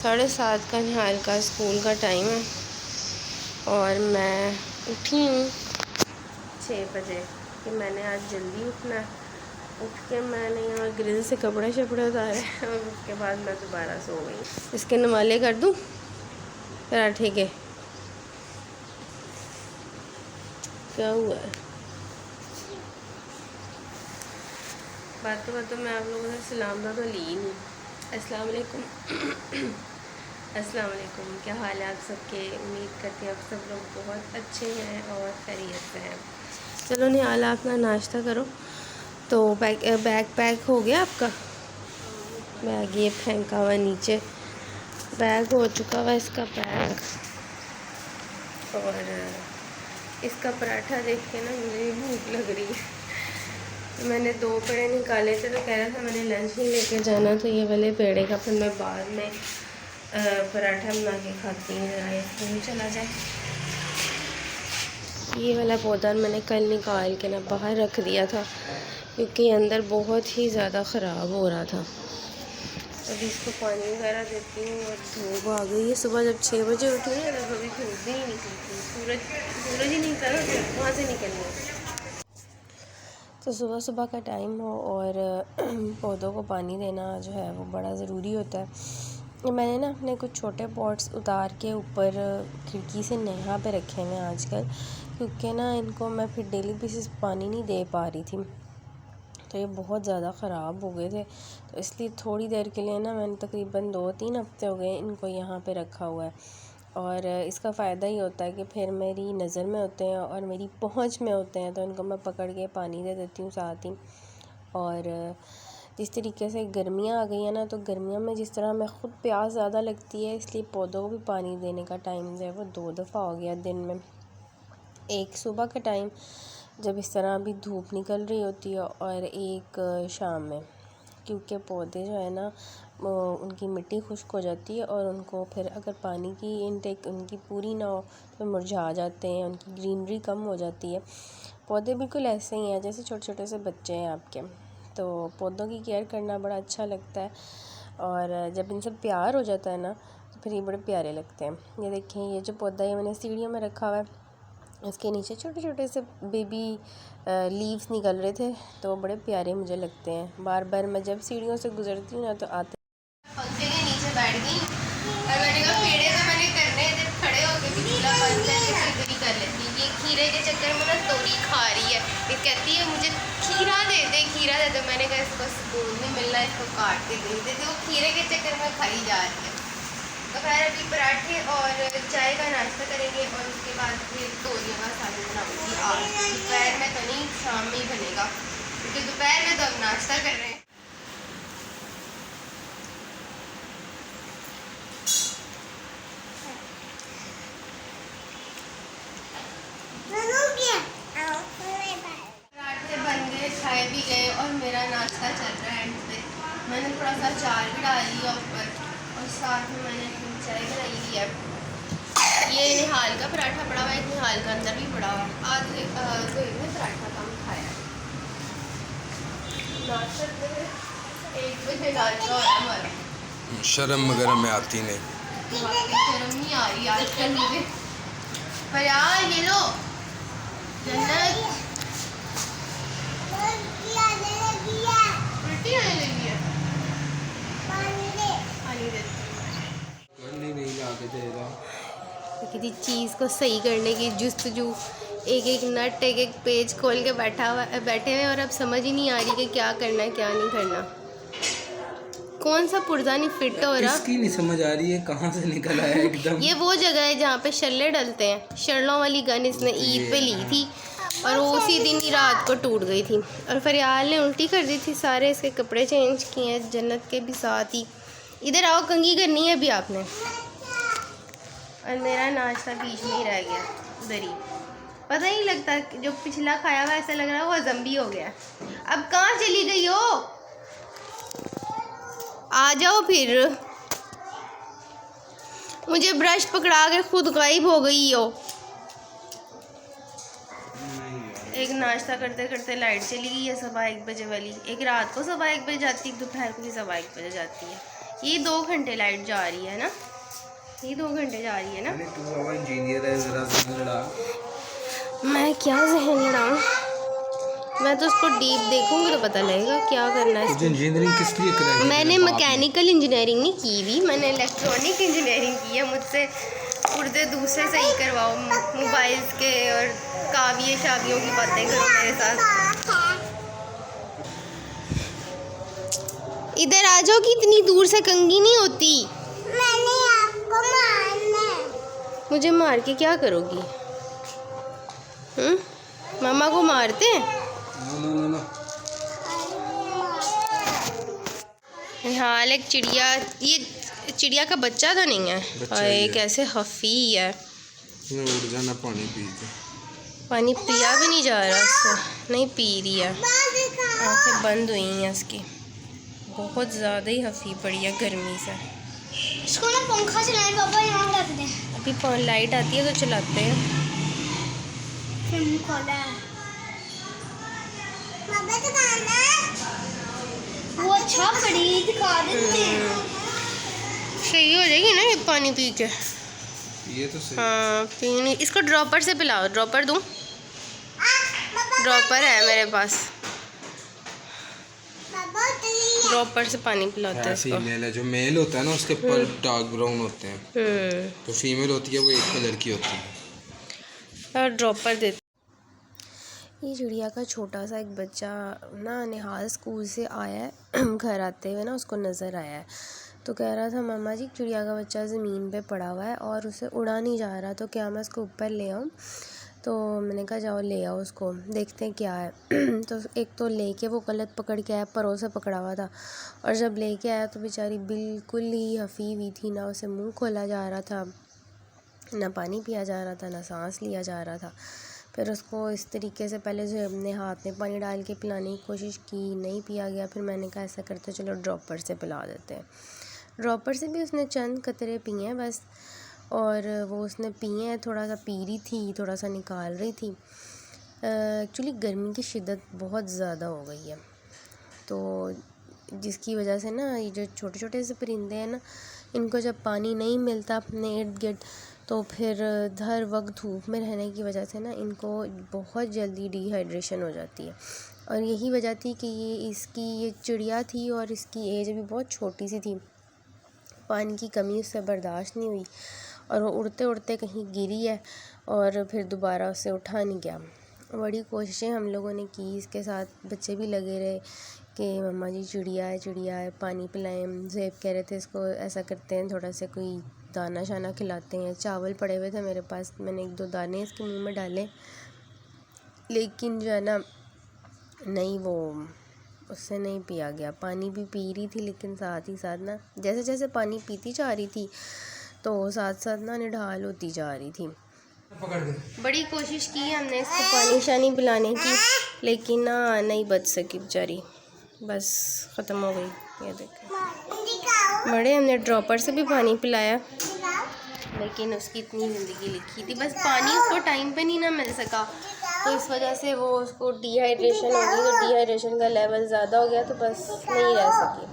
7:30 का निहाल का स्कूल का टाइम है और मैं उठी हूँ 6 बजे कि मैंने आज जल्दी उठना है। उठ के मैंने यहाँ ग्रिल से कपड़े शपड़े उतारे और उसके बाद मैं दोबारा सो गई। इसके नवाले कर दूँ पराठे के। क्या हुआ है? बातों मैं आप लोगों से सलाम तो ली नहीं। अस्सलाम वालेकुम। अस्सलाम वालेकुम। क्या हाल है आप सबके? उम्मीद करती हूँ आप सब लोग बहुत अच्छे हैं और खैरियत से हैं। चलो निहाल आप ना नाश्ता करो। तो बैग पैक हो गया आपका? बैग ये फेंका हुआ नीचे, बैग हो चुका हुआ इसका पैक। और इसका पराठा देख के ना मुझे भूख लग रही है। मैंने 2 पेड़े निकाले थे तो कह रहा था मैंने लंच नहीं लेके जाना, तो ये वाले पेड़े का फिर मैं बाद में पराठा बना के खाती हूँ। इसमें चला जाए। ये वाला पौधा मैंने कल निकाल के ना बाहर रख दिया था क्योंकि अंदर बहुत ही ज़्यादा ख़राब हो रहा था। अभी इसको पानी वगैरह देती हूँ और धूप आ गई है। सुबह जब 6 बजे उठी है तब अभी धूप भी नहीं निकली थी। सूरज ही नहीं था ना, वहाँ से निकलने। तो सुबह का टाइम हो और पौधों को पानी देना जो है वो बड़ा ज़रूरी होता है। मैंने ना अपने कुछ छोटे पॉट्स उतार के ऊपर खिड़की से यहाँ पे रखे हैं आजकल, क्योंकि ना इनको मैं फिर डेली बेसिस पानी नहीं दे पा रही थी, तो ये बहुत ज़्यादा ख़राब हो गए थे। तो इसलिए थोड़ी देर के लिए ना मैंने तकरीबन 2-3 हफ्ते हो गए इनको यहाँ पे रखा हुआ है। और इसका फ़ायदा ही होता है कि फिर मेरी नज़र में होते हैं और मेरी पहुंच में होते हैं, तो इनको मैं पकड़ के पानी दे देती हूँ साथ ही। और जिस तरीके से गर्मियाँ आ गई हैं ना, तो गर्मियों में जिस तरह हमें ख़ुद प्यास ज़्यादा लगती है, इसलिए पौधों को भी पानी देने का टाइम जो है वो 2 दफ़ा हो गया दिन में। एक सुबह का टाइम जब इस तरह अभी धूप निकल रही होती है और एक शाम में, क्योंकि पौधे जो है ना उनकी मिट्टी खुश्क हो जाती है और उनको फिर अगर पानी की इनटेक उनकी पूरी ना हो तो मुरझा जाते हैं, उनकी ग्रीनरी कम हो जाती है। पौधे बिल्कुल ऐसे ही हैं जैसे छोटे छोटे से बच्चे हैं आपके। तो पौधों की केयर करना बड़ा अच्छा लगता है और जब इनसे प्यार हो जाता है ना तो फिर ये बड़े प्यारे लगते हैं। ये देखें, ये जो पौधा है मैंने सीढ़ियों में रखा हुआ है, इसके नीचे छोटे छोटे से बेबी लीव्स निकल रहे थे, तो वो बड़े प्यारे मुझे लगते हैं। बार बार मैं जब सीढ़ियों से गुजरती हूँ ना तो आते पंखे के नीचे बैठ गई और मैंने कहा पेड़े तो मैंने करने जब खड़े होकर भी खीरा बन जाए तो फिर कर लेती। ये खीरे के चक्कर में ना तोरी खा रही है। ये कहती है मुझे खीरा दे दे, खीरा दे दे। मैंने कहा इसको सुकून नहीं मिलना, इसको काट के दे देती। वो खीरे के चक्कर में खाई जा रही है। दोपहर अभी पराठे और चाय का नाश्ता करेंगे और उसके बाद फिर तोरियों का सालन बनाऊँगी। आज दोपहर में तो नहीं, शाम में ही बनेगा, क्योंकि दोपहर में तो अब नाश्ता कर रहे हैं। पराठे बन गए, खाए भी गए और मेरा नाश्ता चल रहा है। एंड पे मैंने थोड़ा सा अचार भी डाल लिया ऊपर और साथ में मैंने चाय बनाई हुई है। ये निहाल का पराठा पड़ा हुआ है, निहाल का अंदर भी पड़ा हुआ है। आज कोई ने पराठा कम खाया है। नाश्ता 1 बजे नाश्ता हो रहा है हमारा। शर्म वगैरह में आती नहीं, शर्म नहीं आ रही आजकल मुझे। पर यार ये लो जन्नत उल्टी आने लगी है। पानी दे किसी चीज़ को सही करने की जुस्तजू, एक एक नट एक एक पेज खोल के बैठे हुए और अब समझ ही नहीं आ रही कि क्या करना है क्या नहीं करना। कौन सा पुर्जा नहीं फिट हो रहा, इसकी नहीं समझ आ रही है कहाँ से निकल आया एकदम। ये वो जगह है जहाँ पे शल्ले डलते हैं। शर्लों वाली गन इसने ईद पे ली थी और वो उसी दिन ही रात को टूट गई थी और फरियाल ने उल्टी कर दी थी। सारे इसके कपड़े चेंज किए हैं, जन्नत के भी साथ ही। इधर आओ, कंघी करनी है अभी आपने। और मेरा नाश्ता बीच में ही रह गया उधर ही, पता ही लगता जो पिछला खाया हुआ ऐसा लग रहा है वो हजम हो गया। अब कहाँ चली गई हो? आ जाओ फिर। मुझे ब्रश पकड़ा के खुद गायब हो गई हो। एक नाश्ता करते करते लाइट चली गई है 1:15 बजे वाली। एक रात को 1:15 बजे जाती है, दोपहर को भी 1:15 बजे जाती है। ये 2 घंटे लाइट जा रही है ना, ये 2 घंटे जा रही है ना। तू इंजीनियर है, जरा जहन लड़ा। मैं क्या जहन लड़ाऊँ, मैं तो उसको डीप देखूंगी तो पता लगेगा क्या करना है इसको। इंजीनियरिंग किस लिए कराई? मैंने मैकेनिकल इंजीनियरिंग नहीं की हुई, मैंने इलेक्ट्रॉनिक इंजीनियरिंग की है। मुझसे पुर्जे दूसरे सही करवाओ, मोबाइल्स के और काविये शादियों की बातें करो मेरे साथ। इधर आ जाओ कि इतनी दूर से कंघी नहीं होती। मैंने आपको मारना है। मुझे मार के क्या करोगी? मामा को मारते हैं? नो। हाँ, एक चिड़िया, ये चिड़िया का बच्चा तो नहीं है। अरे कैसे हफी है। उड़ जाना पानी पी के। पानी पिया भी नहीं जा रहा उससे, नहीं पी रही है, आँखें बंद हुई हैं उसकी। बहुत ज़्यादा ही हफी पड़ी है गर्मी से। इसको ना पंखा चलाएं पापा, यहाँ रख दें। अभी लाइट आती है तो चलाते हैं। फिर मुँह खोला है पापा, दिखाना वो अच्छा बड़ी दिखा देते हैं। सही हो जाएगी ना ये पानी पी के। ये तो सही। हाँ पीनी, इसको ड्रॉपर से पिलाओ। ड्रॉपर दूँ? ड्रॉपर है मेरे पास, ड्रॉपर से पानी पिलाते हैं इसको। फीमेल है, जो मेल होता है ना उसके पर डार्क ब्राउन होते हैं, तो फीमेल होती है वो एक कलर की होती है। और ड्रॉपर देते। ये चिड़िया का छोटा सा एक बच्चा ना निहाल स्कूल से आया है, घर आते हुए ना उसको नज़र आया है, तो कह रहा था मामा जी चिड़िया का बच्चा ज़मीन पे पड़ा हुआ है और उसे उड़ा नहीं जा रहा, तो क्या मैं उसको ऊपर ले आऊँ? तो मैंने कहा जाओ ले आओ उसको, देखते हैं क्या है। तो एक तो लेके वो गलत पकड़ के आया, परों से पकड़ा हुआ था, और जब लेके आया तो बेचारी बिल्कुल ही हफी हुई थी, ना उसे मुंह खोला जा रहा था, ना पानी पिया जा रहा था, ना सांस लिया जा रहा था। फिर उसको इस तरीके से पहले जो अपने हाथ में पानी डाल के पिलाने की कोशिश की, नहीं पिया गया। फिर मैंने कहा ऐसा करते चलो ड्रॉपर से पिला देते हैं। ड्रॉपर से भी उसने चंद कतरे पिए हैं बस, और वो उसने पिए हैं, थोड़ा सा पी रही थी, थोड़ा सा निकाल रही थी। एक्चुअली गर्मी की शिद्दत बहुत ज़्यादा हो गई है, तो जिसकी वजह से ना ये जो छोटे छोटे से परिंदे हैं ना, इनको जब पानी नहीं मिलता अपने इर्द गिर्द, तो फिर हर वक्त धूप में रहने की वजह से ना इनको बहुत जल्दी डिहाइड्रेशन हो जाती है। और यही वजह थी कि ये चिड़िया थी और इसकी एज अभी बहुत छोटी सी थी, पानी की कमी उससे बर्दाश्त नहीं हुई और वो उड़ते उड़ते कहीं गिरी है और फिर दोबारा उसे उठा नहीं गया। बड़ी कोशिशें हम लोगों ने की, इसके साथ बच्चे भी लगे रहे कि मम्मा जी चिड़िया है पानी पिलाएं। ज़ेब कह रहे थे इसको ऐसा करते हैं, थोड़ा सा कोई दाना शाना खिलाते हैं। चावल पड़े हुए थे मेरे पास, मैंने 1-2 दाने इसके मुंह में डाले, लेकिन जो है ना नहीं, वो उससे नहीं पिया गया। पानी भी पी रही थी, लेकिन साथ ही साथ ना जैसे जैसे पानी पीती जा रही थी तो साथ साथ ना निढाल होती जा रही थी। बड़ी कोशिश की हमने इसको पानी शानी पिलाने की, लेकिन ना नहीं बच सकी बेचारी, बस ख़त्म हो गई। ये देखो, बड़े हमने ड्रॉपर से भी पानी पिलाया, लेकिन उसकी इतनी ज़िंदगी लिखी थी, बस पानी उसको टाइम पे नहीं ना मिल सका, तो इस वजह से वो उसको डिहाइड्रेशन हो गई। तो डिहाइड्रेशन का लेवल ज़्यादा हो गया, तो बस नहीं रह सकी।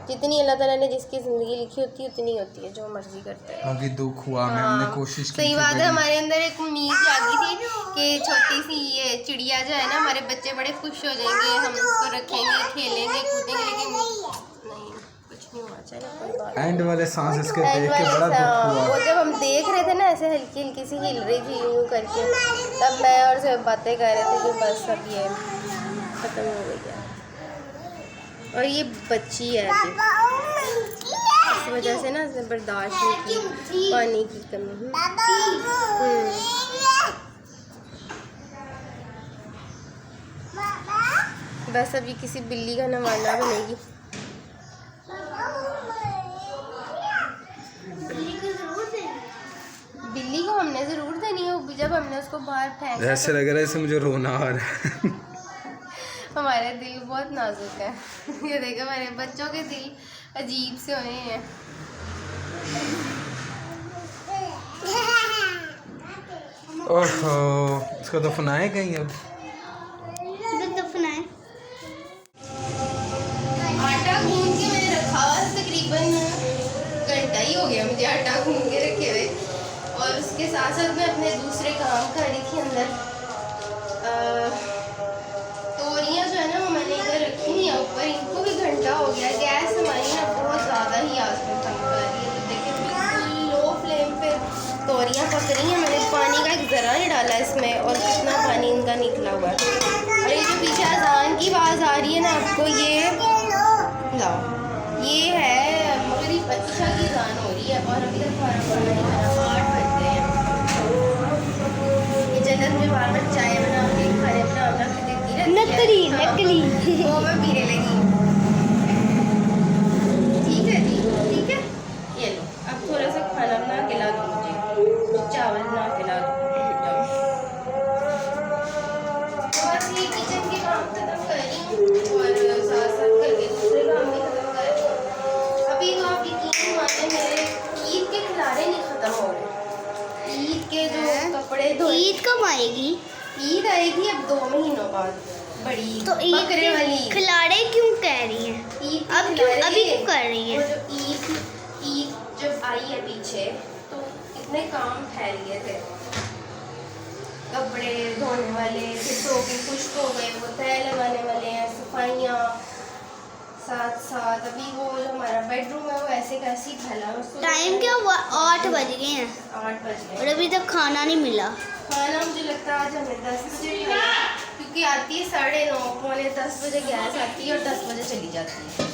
जितनी अल्लाह ताला ने जिसकी ज़िंदगी लिखी होती है उतनी होती है, जो मर्ज़ी करते हैं। आगे दुख हुआ, हमने कोशिश की। सही बात है, हमारे अंदर एक उम्मीद जागी थी कि छोटी सी ये चिड़िया जो है ना, हमारे बच्चे बड़े खुश हो जाएंगे, हम उसको रखेंगे, खेलेंगे, कूदेंगे, लेकिन नहीं, कुछ नहीं हुआ। चलो कोई बात नहीं। एंड वाले सांस इसके देख के बड़ा दुख हुआ। वो जब हम देख रहे थे ना ऐसे हल्की हल्की सी हिल रही थी यूँ करके, तब मैं और सब बातें कर रहे थे कि बस अब ये ख़त्म हो गई है। और ये बच्ची है अभी, इस वजह से ना इसने बर्दाश्त नहीं की पानी की कमी। बस अभी किसी बिल्ली का नवाना बनेगी। बिल्ली को हमने ज़रूर देनी है, जब हमने उसको बाहर फेंका। ऐसे लग रहा है जैसे मुझे रोना आ रहा है। हमारे दिल बहुत नाजुक है। ये देखो हमारे बच्चों के दिल अजीब से हुए हैं। ओहो, इसको दफनाए कहीं अब। दफनाए आटा गूंद के मैंने रखा हुआ हो गया मुझे आटा गूंद के रखे हुए। और उसके साथ साथ मैं अपने दूसरे काम कर रही थी अंदर। तोरियाँ जो है ना वो मैंने इधर रखी हुई है ऊपर, इनको भी घंटा हो गया। गैस हमारी ना बहुत ज़्यादा ही आसमान तंग कर रही है, तो देखिए बिल्कुल लो फ्लेम पे तोरियाँ पक रही हैं। मैंने पानी का एक ज़रा नहीं डाला इसमें और कितना पानी इनका निकला हुआ है। और ये जो पीछे अजान की आवाज़ आ रही है ना आपको, ये लाओ, ये है मगरिब अच्छा की अजान हो रही है। और अभी तक खाना नहीं खाना, 8 बज गए हैं। ये जन्नत में बार बार चाय बना के खाने बना के देती रहती है। नकली वो मैं पीने लगी। ठीक है जी, ठीक है, ये लो। अब थोड़ा सा खाना बना के ला दो मुझे, चावल बना के ला दो। तो बस ये किचन के काम खत्म कर रही हूँ और साथ साथ करके दूसरे काम भी खत्म कर रही हूँ। अभी तो आप यकीन माने मेरे ईद के खिलारे नहीं खत्म हो रहे। ईद के जो कपड़े धोए, ईद कब आएगी? ईद आएगी अब 2 महीनों बाद, बड़ी तो ईद बकरे वाली ईद। खिलाड़े क्यों कह रही हैं? ईद के अब क्यों खिलारे अभी क्यों कर रही हैं? वो जो ईद जब आई है पीछे, तो इतने काम फैल गए थे, कपड़े धोने वाले, फिर धो के खुश्क हो गए, वो तय लगाने वाले हैं, सफाइयाँ साथ साथ। अभी वो जो हमारा बेडरूम है वो ऐसे कैसे ही फैला है, उसको टाइम क्या हुआ? 8 बज गए हैं 8 बज और गए। अभी तक खाना नहीं मिला। खाना मुझे लगता है आज हमें 10 बजे खाना, क्योंकि आती है 9:30 पौने 10 बजे गैस आती है और 10 बजे चली जाती है।